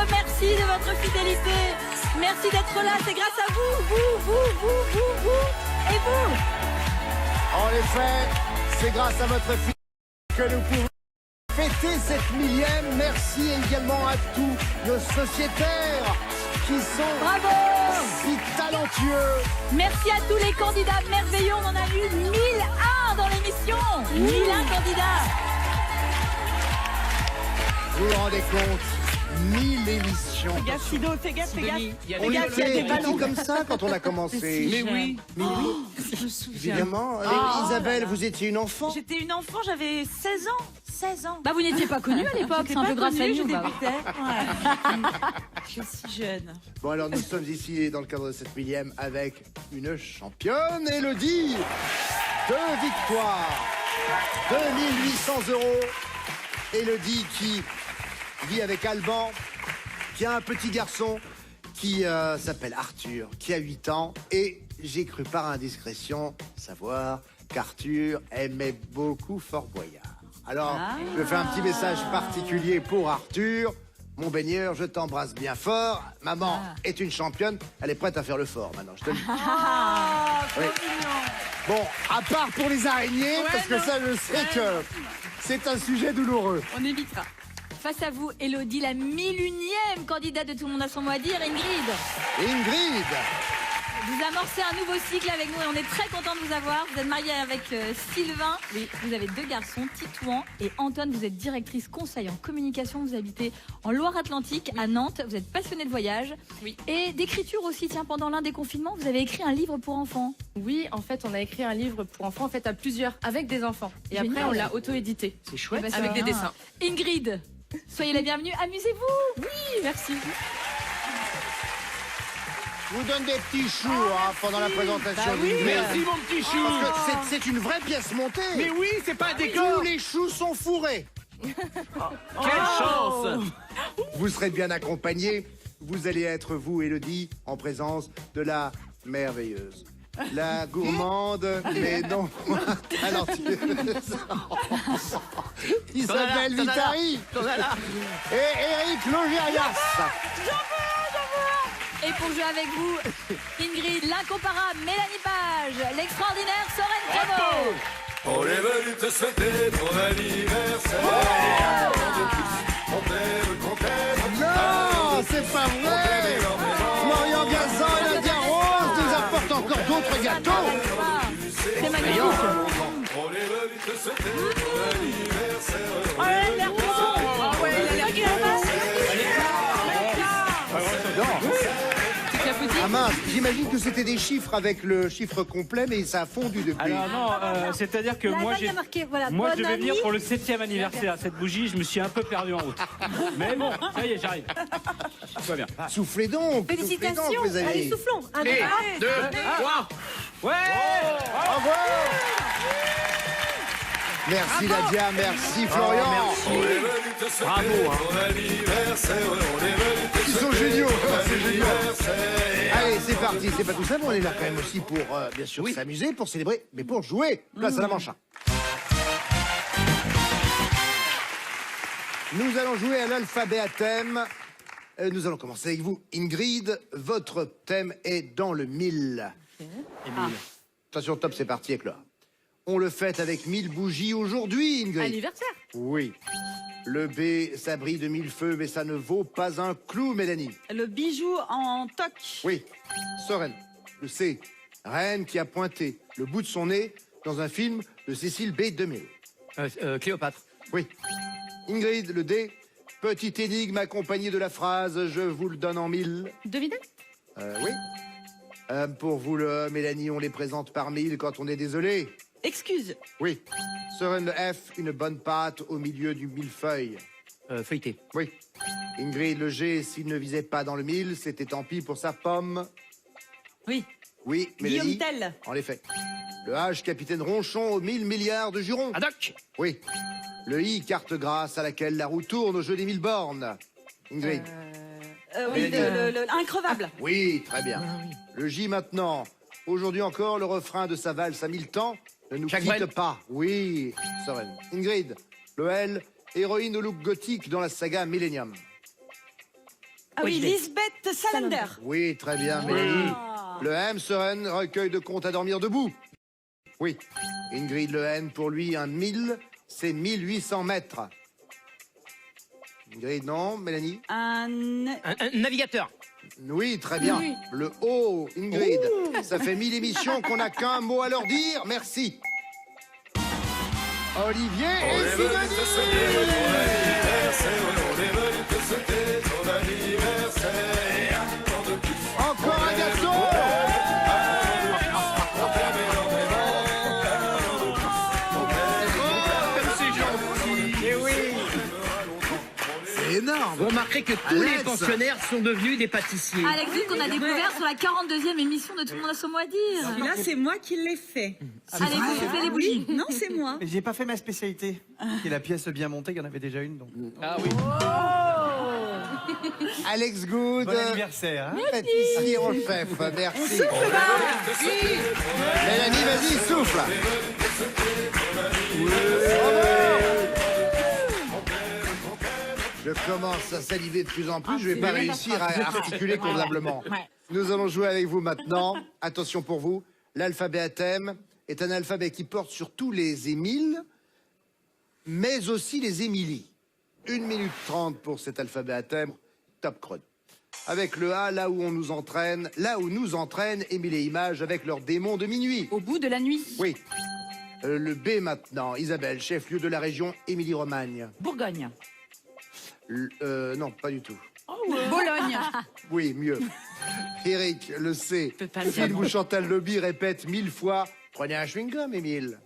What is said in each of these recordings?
remercie de votre fidélité. Merci d'être là, c'est grâce à vous et vous. En effet, c'est grâce à votre fidélité que nous pouvons fêter cette millième. Merci également à tous nos sociétaires qui sont si talentueux. Merci à tous les candidats merveilleux. On en a eu 1001 dans l'émission. 1001 candidats. Vous vous rendez compte, 1000 émissions. Fais gaffe, Sido, fais gaffe, fais gaffe. On Fais gaffe, il y a des était ballons. comme ça quand on a commencé. Mais oui. Mais oui, Je me souviens. évidemment. Isabelle, vous étiez une enfant. J'étais une enfant, j'avais 16 ans. 16 ans. Bah vous n'étiez pas connue à l'époque, c'est un peu grâce à nous. Je bah. débutais. Ouais. Je suis si jeune. Bon, alors nous sommes ici dans le cadre de cette millième avec une championne, Élodie. 2 victoires, 2800 €. Élodie qui vit avec Alban, qui a un petit garçon qui s'appelle Arthur, qui a 8 ans. Et j'ai cru par indiscrétion savoir qu'Arthur aimait beaucoup Fort Boyard. Alors, je fais un petit message particulier pour Arthur. Mon baigneur, je t'embrasse bien fort. Maman est une championne. Elle est prête à faire le fort maintenant, je te le dis. Oui. Bon, à part pour les araignées, parce que ça, je sais que c'est un sujet douloureux. On évitera. Face à vous, Élodie, la 1001e candidate de Tout le monde a son mot à dire, Ingrid. Ingrid, Vous amorcez un nouveau cycle avec nous et on est très content de vous avoir. Vous êtes mariée avec Sylvain. Vous avez 2 garçons, Titouan et Antoine. Vous êtes directrice conseil en communication. Vous habitez en Loire-Atlantique, à Nantes. Vous êtes passionnée de voyage et d'écriture aussi. Tiens, pendant l'un des confinements, vous avez écrit un livre pour enfants. Oui, en fait, on a écrit un livre pour enfants, en fait, à plusieurs, avec des enfants. Et Génial. après, on l'a auto-édité. C'est chouette. Avec des dessins. Ingrid, soyez la bienvenue. Amusez-vous. Oui, merci. je vous donne des petits choux pendant la présentation d'Ingrid. Merci mon petit chou. Parce que c'est une vraie pièce montée. Mais oui, c'est pas un décor. Tous les choux sont fourrés. Quelle chance. Vous serez bien accompagnés. Vous allez être, vous, Élodie, en présence de la merveilleuse. La gourmande, mais non talentueuse. Isabelle Vitari et Eric Logérias. Et pour jouer avec vous, Ingrid, l'incomparable Mélanie Page, l'extraordinaire Soren Prévost. On est venu te souhaiter ton anniversaire. On t'aime. Non, c'est pas vrai. Florian Gazan et Nadia Rose nous apportent encore d'autres gâteaux. C'est magnifique. On est venu te souhaiter ton anniversaire. Ah mince, j'imagine que c'était des chiffres avec le chiffre complet, mais ça a fondu depuis. Alors non, c'est-à-dire que moi, je devais venir pour le 7e anniversaire. Cette bougie, je me suis un peu perdu en route. Mais bon, ça y est, j'arrive. Tout va bien. Soufflez donc. Félicitations. Soufflez donc, mes amis. Allez, soufflons. 1, 2, 3. Ouais. Bravo. Merci Nadia, merci Florian. On est venu te souhaiter ton anniversaire. On est venu te Ils sont souhaiter géniaux. ton C'est génial. anniversaire. Allez, c'est parti. C'est pas tout ça, mais on est là quand même aussi pour, bien sûr, s'amuser, pour célébrer, mais pour jouer. Place à la manche. Nous allons jouer à l'alphabet à thème. Nous allons commencer avec vous, Ingrid. Votre thème est dans le 1000. Attention, top, c'est parti avec le A. On le fête avec 1000 bougies aujourd'hui, Ingrid. Anniversaire. Oui. Le B, ça brille de 1000 feux, mais ça ne vaut pas un clou, Mélanie. Le bijou en toc. Oui. Soren. Le C, reine qui a pointé le bout de son nez dans un film de Cécile B. 2000. Cléopâtre. Oui. Ingrid, le D, petite énigme accompagnée de la phrase « Je vous le donne en 1000 ». Devinez. Oui. Pour vous, le Mélanie, on les présente par 1000 quand on est désolé. Excuse. Oui. Soren, le F, une bonne pâte au milieu du millefeuille. Feuilleté. Oui. Ingrid, le G, s'il ne visait pas dans le 1000, c'était tant pis pour sa pomme. Oui. Oui, Guillaume Mélanie. Tell. En effet. Le H, capitaine Ronchon aux 1000 milliards de jurons. Haddock. Oui. Le I, carte grasse à laquelle la roue tourne au jeu des 1000 bornes. Ingrid. Oui, le increvable. Oui, très bien. Le J maintenant. Aujourd'hui encore, le refrain de sa valse à 1000 temps. Ne nous Jacques quitte Brel. pas. Oui, Soren. Ingrid. Le L, héroïne au look gothique dans la saga Millennium. Ah oui, Lisbeth Salander. Oui, très bien, Mélanie. Le M, Seren, recueil de contes à dormir debout. Oui. Ingrid Le N, pour lui, un 1000, c'est 1800 mètres. Ingrid, non. Mélanie? Un navigateur. Oui, très bien. Le O, Ingrid. Ça fait 1000 émissions qu'on n'a qu'un mot à leur dire. Merci. Olivier et Sidonie. Encore un gâteau. C'est énorme. Vous remarquerez que tous les pensionnaires sont devenus des pâtissiers. Alex, vu qu'on a découvert sur la 42e émission de Tout le monde a son mot à dire. Et là, c'est moi qui l'ai fait. Allez, vous soufflez les bougies. Non, c'est moi. Mais j'ai pas fait ma spécialité. Qui est la pièce bien montée, il y en avait déjà une. Donc. Ah oui. Alex Good. Bon anniversaire. Hein. Pâtissier au chef. Merci. Mélanie, vas-y, souffle. Je commence à saliver de plus en plus. Je vais pas réussir à articuler convenablement. Nous allons jouer avec vous maintenant. Attention pour vous. L'alphabet à thème est un alphabet qui porte sur tous les Émiles, mais aussi les Émilies. 1 minute 30 pour cet alphabet à thème. Top chrono. Avec le A, là où on nous entraîne, Émile et Images avec leur démon de minuit. Au bout de la nuit. Oui. Le B maintenant. Isabelle, chef-lieu de la région Émilie-Romagne. Bourgogne. Non, pas du tout. Bologne. Oui, mieux. Eric, le C. peux pas le Film dire. où Chantal Lobby répète 1000 fois « Prenez un chewing-gum, Émile ».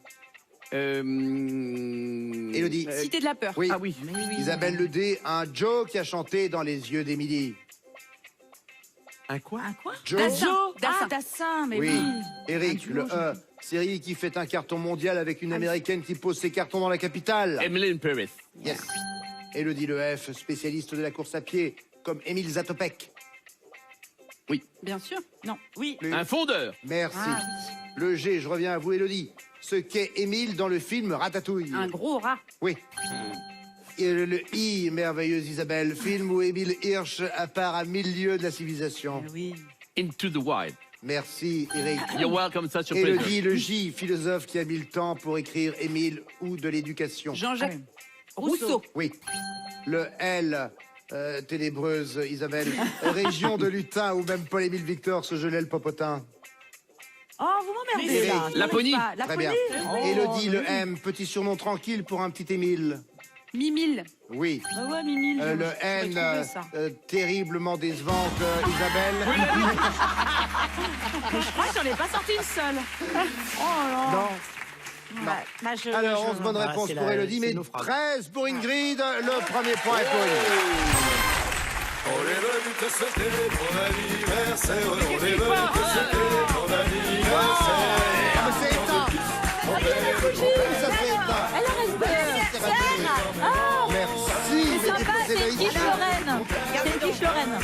Élodie. Cité de la peur. Oui. Ah oui. Isabelle le D, un Joe qui a chanté dans les yeux d'Émilie. Un quoi? Un quoi? Joe. Dassin, mais Oui. oui. Eric, le E, série qui fait un carton mondial avec une Américaine qui pose ses cartons dans la capitale. Emily in Paris. Yes. Élodie le F, spécialiste de la course à pied, comme Émile Zatopek. Bien sûr. Non. Oui. Un fondeur. Merci. Ah, Le G, je reviens à vous, Élodie. Ce qu'est Émile dans le film Ratatouille. Un gros rat. Oui. Et le I, merveilleuse Isabelle, film où Émile Hirsch apparaît à 1000 lieues de la civilisation. Oui. Into the wild. Merci, Eric. You're welcome, such a pleasure. Élodie, le J, philosophe qui a mis le temps pour écrire Émile ou de l'éducation. Jean-Jacques Rousseau. Oui. Le L, ténébreuse Isabelle, région de lutin où même Paul-Émile Victor se gelait le popotin. Oh, vous m'emmerdez Eric. là. Laponie. Très bien. Élodie, le M, petit surnom tranquille pour un petit Émile. Mimile. Oui. Bah ouais, Mimile. Le N, terriblement décevante, Isabelle. Je crois que j'en ai pas sorti une seule. Non. Alors, 11 bonnes Ah, réponses c'est pour la- Élodie, c'est mais nos phrases. 13 pour Ingrid. Le premier point est pour Ingrid. On est venu te souhaiter ton anniversaire. On est venu te souhaiter ton anniversaire. Ah, mais c'est éteint. Ça fait éteint. Elle a resté. Merci. C'est sympa, c'est une quiche Lorraine. C'est une quiche Lorraine.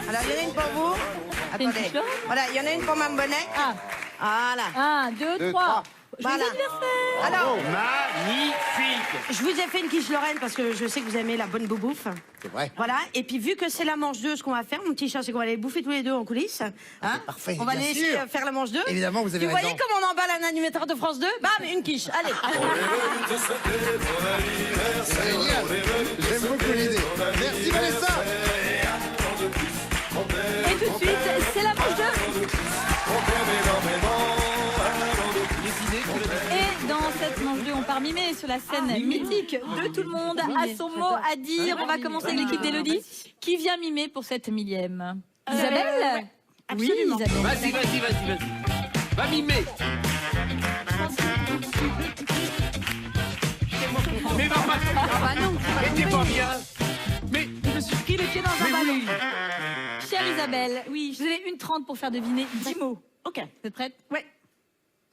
Alors, il y en a une pour vous. C'est une Attendez. quiche Lorraine. Voilà, il y en a une pour Mme Bonnet. Ah, Voilà. 1, 2, 3. Deux, trois. Voilà. Anniversaire. Alors, Magnifique. je vous ai fait une quiche Lorraine parce que je sais que vous aimez la bonne bouffe. C'est vrai. Voilà. Et puis, vu que c'est la manche 2, ce qu'on va faire, mon petit chat, c'est qu'on va aller bouffer tous les deux en coulisses. Hein Parfait. On va bien aller sûr. faire la manche 2. Évidemment, vous avez Vous raison. voyez comment on emballe un animateur de France 2? Bam, une quiche. Allez. C'est génial. J'aime beaucoup l'idée. Merci Vanessa. Et tout de suite, c'est la manche 2. Et dans cette manche 2, on part mimer sur la scène mythique de Tout le monde a son mot à dire. On va commencer avec l'équipe d'Élodie qui vient mimer pour cette millième. Isabelle. Oui, absolument. Isabelle. Vas-y. Va mimer. Mais va pas. Ah bah non. Mais t'es pas bien. Mais. Je me suis pris les pieds dans un ballon. Chère Isabelle, oui, je vous ai 1:30 pour faire deviner 10 mots. Ok. Vous êtes prête? Ouais.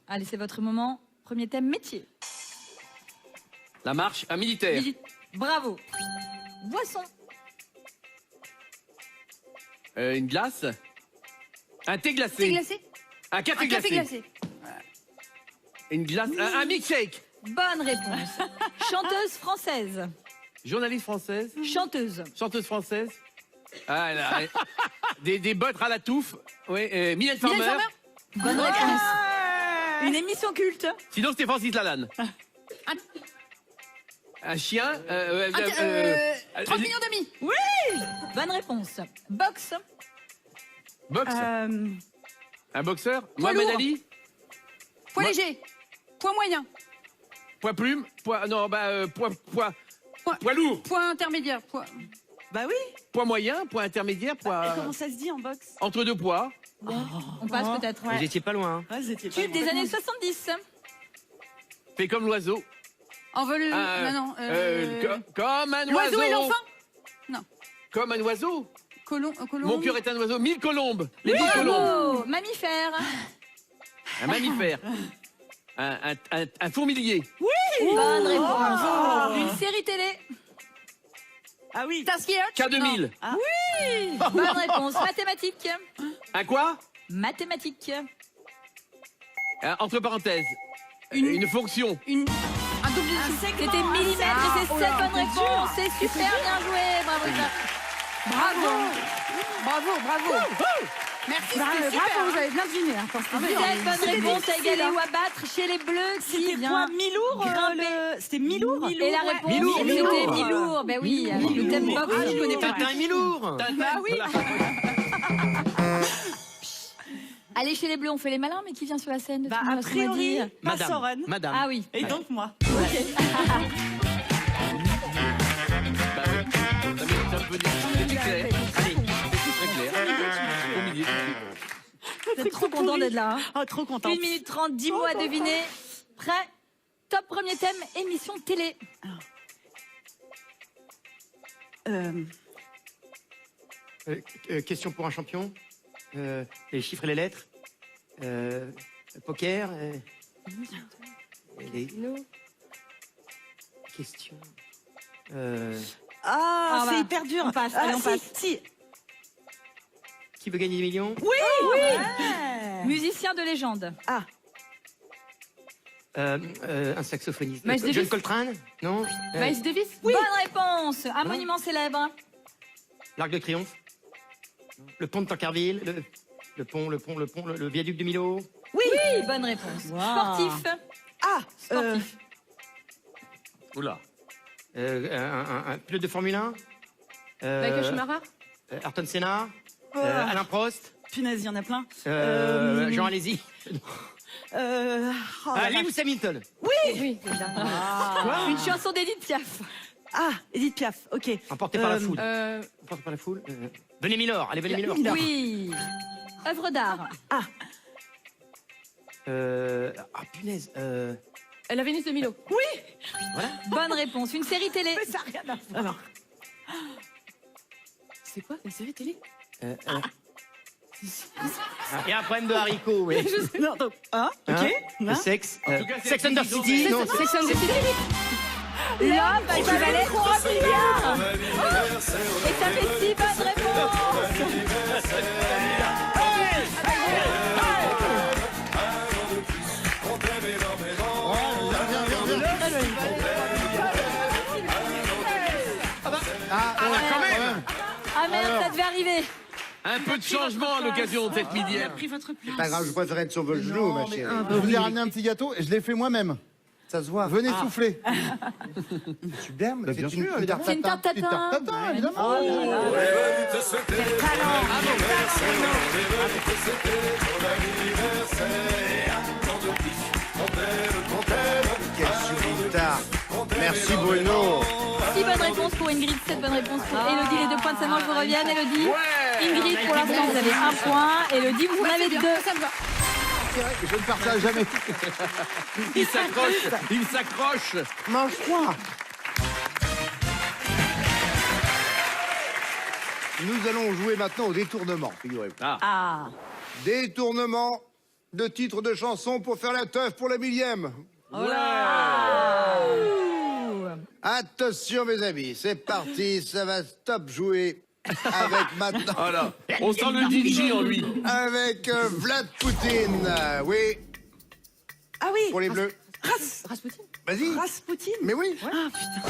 Allez, c'est votre moment. Premier thème, métier. La marche, un militaire. Visite. Bravo. Boisson. Une glace. Un thé glacé. Thé glacé. Un café Un glacé. café glacé. Une glace. Un milkshake. Bonne réponse. Chanteuse française. Journaliste française. Chanteuse. Chanteuse française. Ah, là, des bottes à la touffe. Oui, Mylène Farmer. Bonne réponse. Une émission culte. Sinon, c'était Francis Lalanne. Un chien. 30 millions d'amis. Bonne réponse. Boxe. Boxe. Un boxeur. Poids Mohamed lourd. Ali. Poids léger. Poids moyen. Poids plume. Poids. Non, poids lourd. Poids intermédiaire. Poids... Bah oui. Poids moyen. Poids intermédiaire. Poids. Comment ça se dit en boxe? Entre deux poids. On passe peut-être. Vous étiez pas loin. Hein. Ouais, c'était pas Tube bon. des années 70. Fait comme l'oiseau. Envolé. Comme un oiseau. L'oiseau et l'enfant. Comme un oiseau. Colombe. Mon cœur est un oiseau. 1000 colombes. Les 1000 colombes. Bravo. Mammifère. Un mammifère. Un fourmilier. Bonne réponse. Une série télé. Ah oui. Starsky et Hutch. K2000. Bonne réponse. Mathématiques. Un quoi? Mathématiques. Entre parenthèses. Une fonction. Un double. C'était millimètre et c'est 7 bonnes réponses. C'est super bien joué. Bravo. Bravo. Merci, c'était super. Bravo, vous avez bien deviné. Hein, 7 bonnes réponses à égaler ou à battre chez les Bleus. Qui C'était vient quoi, mi-lourd grimper. C'était mi-lourd. Et la réponse, Milour. c'était Milour. Ben oui, avec le thème box. Ah, je connais pas. Tintin et Milour. Bah oui. Allez, chez les Bleus, on fait les malins, mais qui vient sur la scène? Bah, Tout le a monde, ce qu'on m'a dit. priori, pas Soren. Madame. Ah oui. Et donc moi. Bah oui. C'est un peu c'était clair. Allez, c'est très clair. Au milieu. Vous êtes trop content d'être là. Hein. Oh, trop contente. 1 minute 30, 10 mots à deviner. Prêt? Top premier thème, émission télé. Question pour un champion. Les chiffres et les lettres. Poker. Les questions. Ah, va. c'est hyper dur. On passe, allez, on passe. Si. Qui veut gagner des millions? Musicien de légende. Ah, Un saxophoniste. Miles John Davis. Coltrane? Non? Miles Davis. Bonne réponse. Un monument célèbre. L'Arc de Triomphe? Le pont de Tancarville? Le viaduc de Milo? Oui, bonne réponse. Sportif. Sportif. Oula. Un pilote de Formule 1? Michael Schumacher. Ayrton Senna? Alain Prost? punaise, il y en a plein. Jean Alési? Lewis Hamilton? Oui. Une chanson d'Edith Piaf. Ah, Edith Piaf, ok. Emporté par la foule. Emporté par la foule. Venez Milord, allez, venez Milord. Oui. Œuvre d'art. Punaise. La Vénus de Milo. Bonne réponse. Une série télé. Ça n'a rien à voir. Alors, C'est quoi une série télé? Il y a un problème de haricots, oui. non, donc, ok. Le sexe. tout cas, c'est Sex and the intelligent. City. Non, Sex and the City. L'homme qui valait 3 milliards. Et ça fait 6 bonnes réponses. Ah merde, ça devait arriver. Un peu de changement à l'occasion de cette millième. Pris votre place. C'est pas grave, je préfère être sur votre genou, ma chérie. Je vous ai ramené un petit gâteau et je l'ai fait moi-même. Ça se voit. Venez souffler. Super, mais bien c'est sûr, une tarte C'est une tarte Petite tarte tatin. tatin, évidemment. Quelle sublime tarte. Merci Bruno. 6 bonnes réponses pour Ingrid, 7 bonnes réponses pour Elodie. Les 2 points de sa manche vous reviennent. Elodie. Ingrid, pour l'instant, vous avez 1 point. Elodie, vous en avez 2. Ça me va. Je ne partage jamais. Il s'accroche. Mange-toi. Nous allons jouer maintenant au détournement, figurez-vous. Détournement de titres de chansons pour faire la teuf pour la millième. Attention mes amis, c'est parti, ça va stop jouer avec maintenant. Voilà. On sent le DJ en lui. Avec Vlad Poutine, oui, Ah oui. pour les bleus. Rasputin. Vas-y. Rasputin. Mais oui. Ah putain.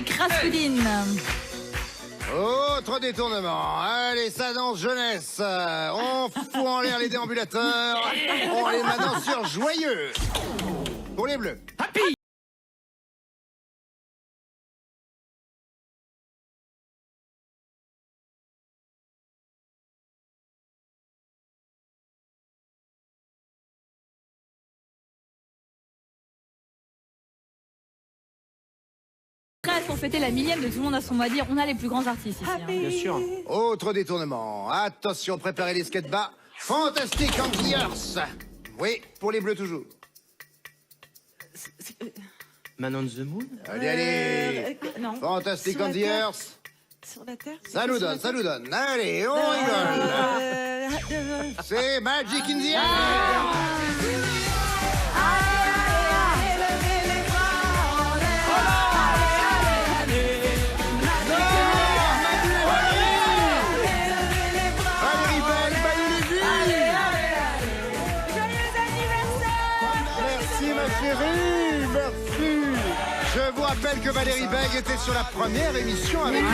avec Rasputin. Autre détournement. Allez, ça danse jeunesse. On fout en l'air les déambulateurs. On les maintenant sur joyeux. Pour les bleus. Happy. Pour fêter la millième de Tout le monde a son mot à dire, on a les plus grands artistes ici. Hein. Bien sûr. Autre détournement. Attention, préparez les skates bas. Fantastic Anglers. Oui, pour les bleus toujours. Man on the Moon. Allez, allez. Non. Fantastic Sur la terre. Anglers. Sur la terre. Ça nous donne, ça nous donne. Allez, on rigole. C'est Magic in the Air. Merci. Je vous rappelle que Valérie Beg était sur la première émission avec nous.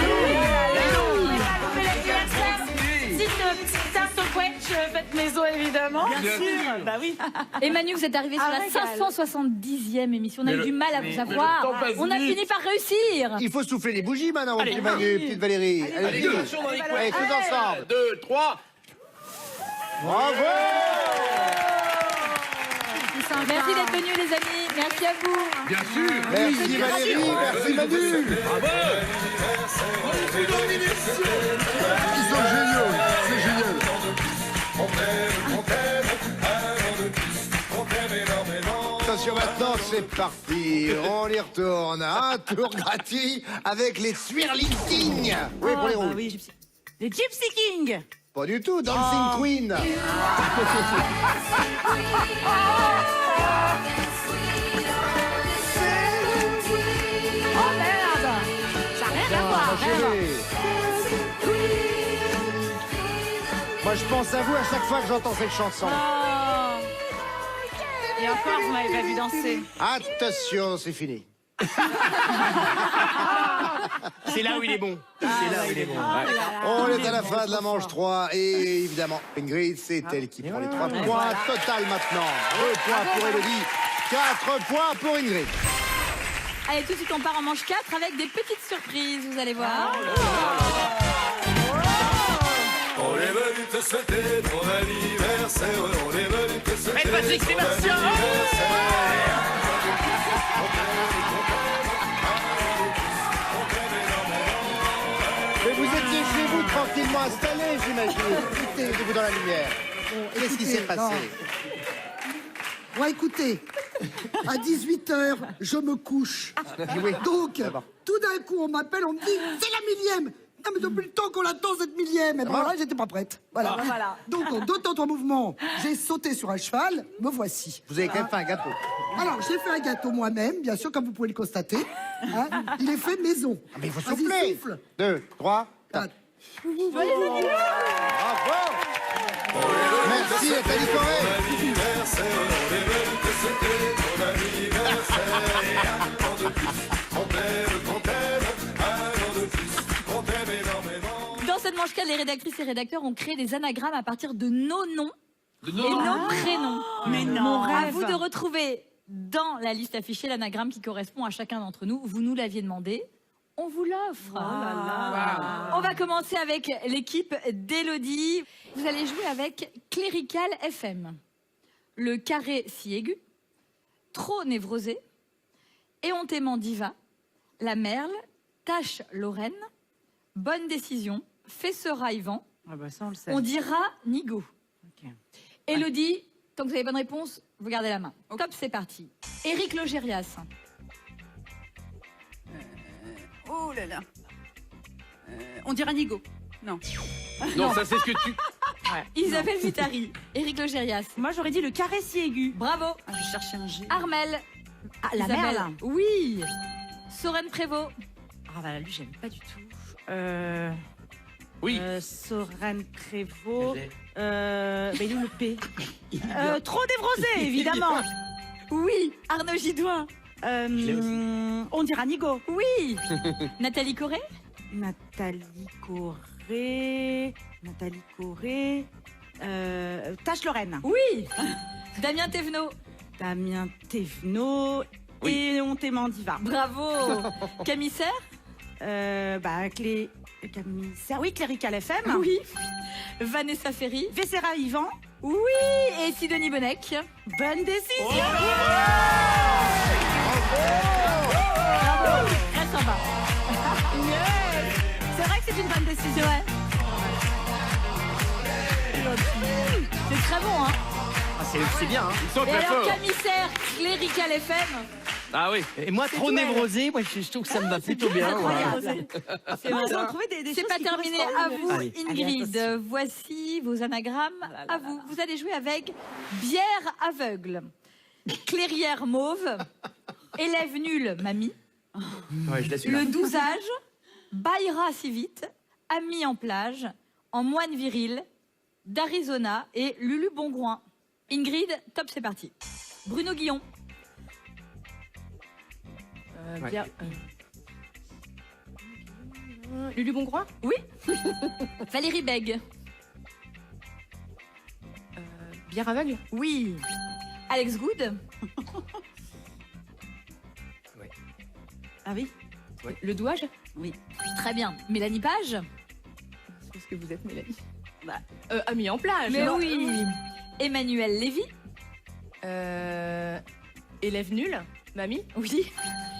Faites maison évidemment. Bien sûr. Bah oui. Et Manu, vous êtes arrivé sur la 570e émission. On a eu du mal à vous avoir. On a fini par réussir. Il faut souffler les bougies maintenant, mon petit Manu, petite Valérie. Allez, allez, tous ensemble. 2, 3. Bravo. Merci d'être venus, les amis. Merci à vous. Bien sûr. Merci Valérie, merci Manu. Bravo. Ils sont géniaux, c'est génial. Attention, maintenant c'est parti. On y retourne. Un tour gratuit avec les Swirling Kings. Oui, pour les roues. Les Gypsy Kings. Pas du tout, Dancing Queen. Oh merde. Ça n'a rien à voir. Moi, je pense à vous à chaque fois que j'entends cette chanson. Et encore, vous m'avez pas vu danser. Attention, c'est fini. C'est là où il est bon. C'est là où il est bon. On est à la fin de la manche 3 et évidemment, Ingrid, c'est elle qui prend les 3 points total maintenant. 2 points pour Elodie, 4 points pour Ingrid. Allez, tout de suite, on part en manche 4 avec des petites surprises, vous allez voir. On est venu te souhaiter ton anniversaire. On est venu te souhaiter Patrick Sébastien. Mais vous étiez chez vous tranquillement installés, j'imagine. Écoutez-vous dans la lumière. Qu'est-ce qui s'est passé? Bon, écoutez, à 18h, je me couche. Donc, tout d'un coup, on m'appelle, on me dit, c'est la millième. Non, mais depuis le temps qu'on attend cette millième. Et bon, là, j'étais pas prête. Voilà. Donc, en 2 temps, 3 mouvements, j'ai sauté sur un cheval, me voici. Vous avez quand même fait un gâteau. Alors, j'ai fait un gâteau moi-même, bien sûr, comme vous pouvez le constater. Hein, il est fait maison. Ah, mais il faut Vas-y, souffler. souffle. 2, 3, 4. Bravo. Merci, Nathalie Corée. Dans cette manche 4, les rédactrices et rédacteurs ont créé des anagrammes à partir de nos noms et nos prénoms. Mais non. À vous de retrouver dans la liste affichée l'anagramme qui correspond à chacun d'entre nous. Vous nous l'aviez demandé. On vous l'offre. On va commencer avec l'équipe d'Élodie. Vous allez jouer avec Clérical FM, le carré si aigu, trop névrosé, éhontément diva, la merle, tâche Lorraine, bonne décision, Fessera Yvan, Ça, on le sait. on dira Nigo. Élodie, tant que vous avez bonne réponse, vous gardez la main. Top, c'est parti. Éric Logérias. Oh là là. On dirait Nigo. Non. Non, ça c'est ce que tu... Isabelle Vitari. Éric Logérias. Moi, j'aurais dit le carré si aigu. Bravo. Je vais chercher un G. Armel. La Isabelle. merle. Oui. Soren Prévost. Ah bah lui, j'aime pas du tout. Oui. Soren Prévost. Il est où le P? Trop névrosé, évidemment. Oui. Arnaud Gidoin. On dira Nigo. Oui. Nathalie Corée. Nathalie Corée. Tache Lorraine. Oui. Damien Thévenot. Damien Thévenot. Et on Mandiva. Bravo. Camissaire. Camissaire. Oui, Clérical FM. Oui. Vanessa Ferry. Vessera Yvan. Oui. Et Sidonie Bonnec. Bonne décision. Bravo. Très sympa. C'est vrai que c'est une bonne décision. Ouais. C'est très bon, hein. Ah, c'est bien, hein. Ils sont Et très alors, forts. Camissaire, Clérical FM. Ah oui. Et moi, trop névrosé, moi, je trouve que ça me va plutôt bien. C'est pas terminé. À vous, Allez. Ingrid. Voici vos anagrammes. À vous. Vous allez jouer avec bière aveugle, clairière mauve, élève nul, mamie, Ouais, je la suis là. le dousage, baillera si vite, ami en plage, en moine viril, d'Arizona et Lulu Bongroin. Ingrid, top, c'est parti. Bruno Guillon. Bien. Lulu Bongroin. Oui. Valérie Bègue. Bière aveugle. Oui. Alex Good. Ah oui. Le douage. Oui. Très bien. Mélanie Page. C'est ce que vous êtes, Mélanie. Ami en plage. Mais oui. Emmanuel Lévy. Élève nul. Mamie. Oui.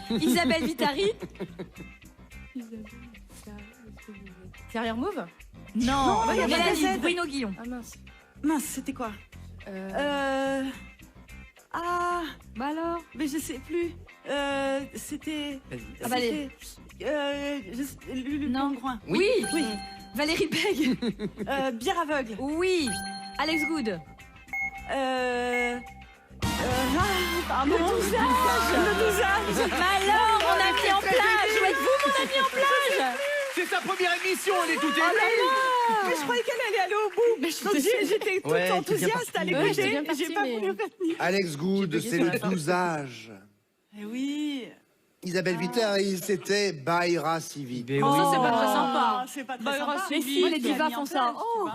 Isabelle Vitari. Carrière mauve. Non. il y a pas Mélanie de Z. Bruno Guillon. Ah mince. Mince, c'était quoi Bah alors. Mais je sais plus. C'était. Ah bah allez. Lulu Non. Bongroin. Oui. Oui. Valérie Bègue. Bière aveugle. Oui. Alex Good. Pardon. Le dousage. Bah alors, mon ami en plage. Où êtes-vous, mon ami en plage? C'est sa première émission, elle est toute émue. Mais je croyais qu'elle allait aller au bout. Donc j'étais toute Ouais, enthousiaste à Ouais, j'étais l'écouter. bien partie, J'ai pas mais- voulu retenir. Alex Good, c'est le dousage. Eh oui. Isabelle Vitari, c'était Baïra Civil. Mais Oh, oui. ça, c'est pas très Ah, sympa. c'est pas très Bah, sympa. mais si, les divas font ça. Oh.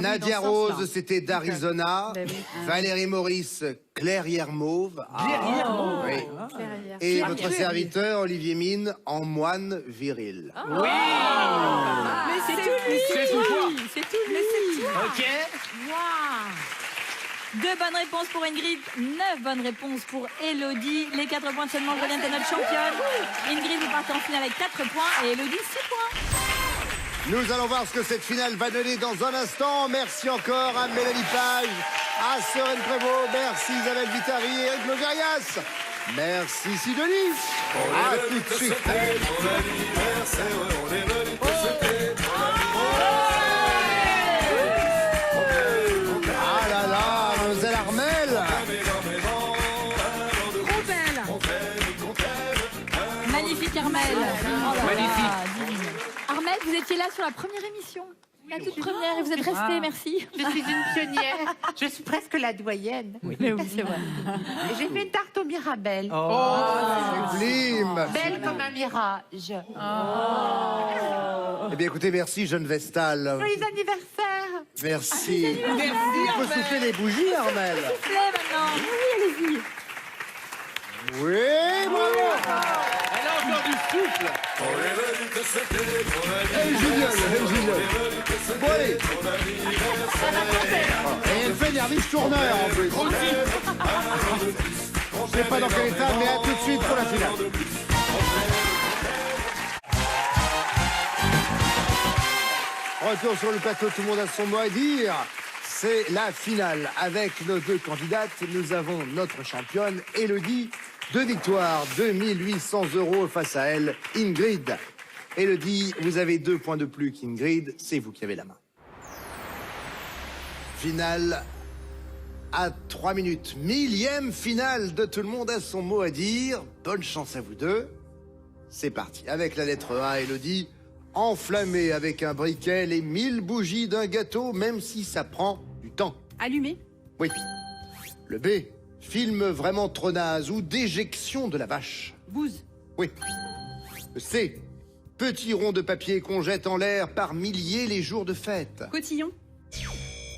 Nadia Rose, c'était d'Arizona. Ben oui. Valérie Maurice, Clairière Mauve. Clairière Mauve. Oui. Clairière. Et votre serviteur, Olivier Mine, en moine viril. Oui. Mais c'est tout lui. C'est tout toi. C'est tout lui. Ok. Waouh. 2 bonnes réponses pour Ingrid, 9 bonnes réponses pour Elodie. Les 4 points de seulement reviennent à notre championne. Ingrid, vous partez en finale avec 4 points et Elodie 6 points. Nous allons voir ce que cette finale va donner dans un instant. Merci encore à Mélanie Page, à Serène Prévost, merci Isabelle Vitari et Eric Logérias. Merci Sidonie. À tout de suite. Ton anniversaire, on est venu te souhaiter ton Ah là là, Mademoiselle Armelle. Magnifique Armelle. Oh là là, Magnifique. divine. Armelle, vous étiez là sur la première émission. La toute première et vous êtes restée, merci. Je suis une pionnière. Je suis presque la doyenne. Mais oui, c'est vrai. J'ai fait une tarte au Mirabelle. Sublime. Belle comme un mirage. Eh bien écoutez, merci jeune Vestal. Joyeux anniversaire. Merci. Merci, On peut Armelle. souffler les bougies, Armelle. Soufflez maintenant. Oui, allez-y. Oui, bravo. Elle a encore du souffle. On est venu te souhaiter ton Elle est géniale, elle est géniale. Bon, allez. Et elle fait Nervis Tourneur en plus. Je sais pas dans quel état, mais à tout de suite pour la finale. Retour sur le plateau, tout le monde a son mot à dire. C'est la finale. Avec nos 2 candidates, nous avons notre championne, Elodie. 2 victoires, 2800 € face à elle, Ingrid. Elodie, vous avez 2 points de plus qu'Ingrid, c'est vous qui avez la main. Finale à 3 minutes. 1000e finale de Tout le monde a son mot à dire. Bonne chance à vous deux. C'est parti. Avec la lettre A, Elodie, enflammer avec un briquet les 1000 bougies d'un gâteau, même si ça prend du temps. Allumé. Oui. Le B, Film vraiment trop naze ou déjection de la vache. Bouse. Oui. Le C. Petit rond de papier qu'on jette en l'air par milliers les jours de fête. Cotillon.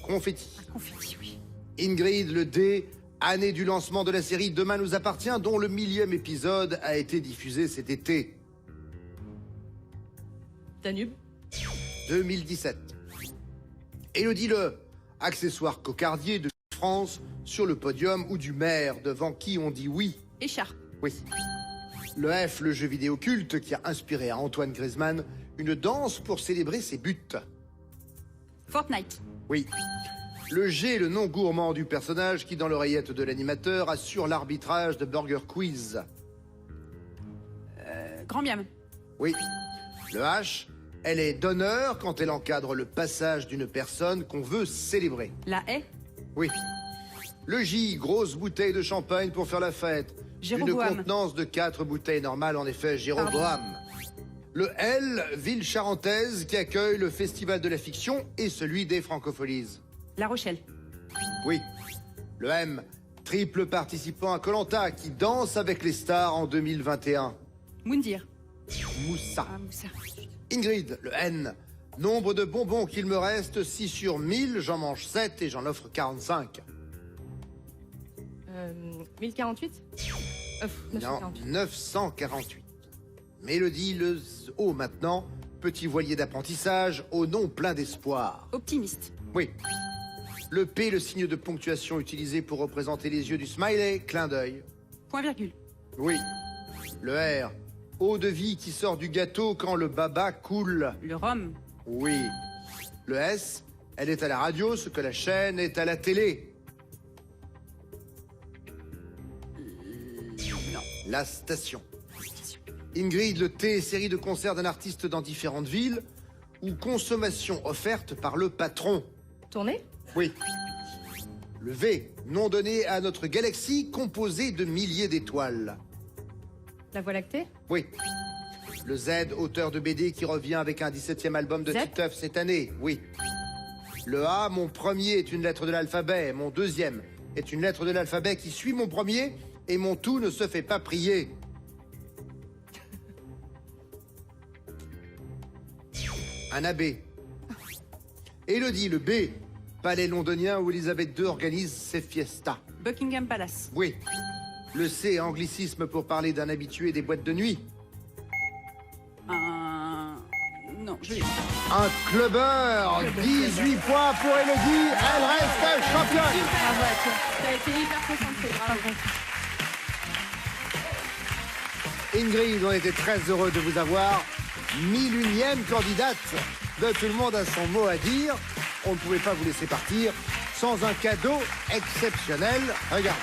Confetti. Confetti, oui. Ingrid, le D. Année du lancement de la série Demain nous appartient, dont le 1000e épisode a été diffusé cet été. Danube. 2017. Élodie Le. Accessoire cocardier de France sur le podium ou du maire devant qui on dit oui. Écharpe. Oui. Le F, le jeu vidéo culte qui a inspiré à Antoine Griezmann une danse pour célébrer ses buts. Fortnite. Oui. Le G, le nom gourmand du personnage qui, dans l'oreillette de l'animateur, assure l'arbitrage de Burger Quiz. Grand miam. Oui. Le H, elle est d'honneur quand elle encadre le passage d'une personne qu'on veut célébrer. La haie. Oui. Le J, grosse bouteille de champagne pour faire la fête. Une Jéroboam. contenance de 4 bouteilles normales, en effet, Jéroboam. Le L, ville charentaise qui accueille le Festival de la fiction et celui des francopholies. La Rochelle. Oui. Le M, triple participant à Koh-Lanta qui danse avec les stars en 2021. Moundir. Moussa. Ah, Moussa. Ingrid, le N, nombre de bonbons qu'il me reste, 6 sur 1000, j'en mange 7 et j'en offre 45. 1048 Non, 948. 948. Mélodie, le O maintenant, petit voilier d'apprentissage, au nom plein d'espoir. Optimiste. Oui. Le P, le signe de ponctuation utilisé pour représenter les yeux du smiley, clin d'œil. Point virgule. Oui. Le R, eau de vie qui sort du gâteau quand le baba coule. Le rhum. Oui. Le S, elle est à la radio ce que la chaîne est à la télé. Non. La station. Ingrid, le T, série de concerts d'un artiste dans différentes villes ou consommation offerte par le patron. Tournée. Oui. Le V, nom donné à notre galaxie composée de milliers d'étoiles. La Voie lactée. Oui. Le Z, auteur de BD qui revient avec un 17e album de Z. Titeuf cette année. Oui. Le A, mon premier est une lettre de l'alphabet. Mon deuxième est une lettre de l'alphabet qui suit mon premier et mon tout ne se fait pas prier. Un AB. Élodie, le B, palais londonien où Elisabeth II organise ses fiestas. Buckingham Palace. Oui. Le C, anglicisme pour parler d'un habitué des boîtes de nuit. Non, je... Un clubbeur, 18 points pour Élodie, elle reste championne. Ça a été hyper concentré, bravo. Ingrid, on était très heureux de vous avoir. 1001e candidate de Tout le monde a son mot à dire. On ne pouvait pas vous laisser partir sans un cadeau exceptionnel. Regarde.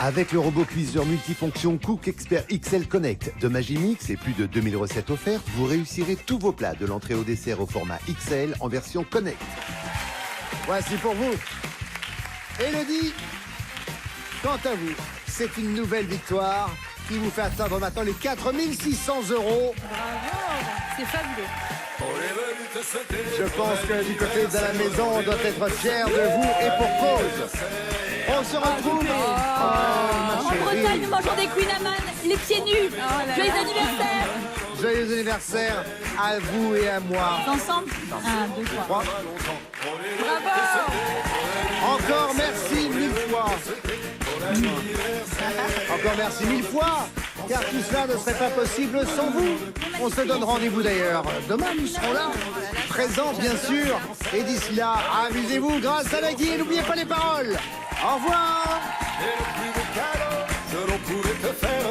Avec le robot cuiseur multifonction Cook Expert XL Connect de Magimix et plus de 2000 recettes offertes, vous réussirez tous vos plats de l'entrée au dessert au format XL en version Connect. Voici pour vous. Élodie, quant à vous, c'est une nouvelle victoire qui vous fait atteindre maintenant les 4 600 €. Bravo, c'est fabuleux. Je pense que du côté de la maison, on doit être fier de vous et pour cause. On se retrouve En Bretagne, nous mangeons des Queen Amman, les pieds nus. Joyeux anniversaire. Joyeux anniversaire à vous et à moi. Ensemble 1, 2, 3. Bravo. Encore merci 1000 fois. Encore merci 1000 fois, car tout cela ne serait pas possible sans vous. On se donne rendez-vous d'ailleurs demain, nous serons là, présents bien sûr. Et d'ici là, amusez-vous grâce à la Guy et n'oubliez pas les paroles. Au revoir. Et le plus beau cadeau que l'on pouvait te faire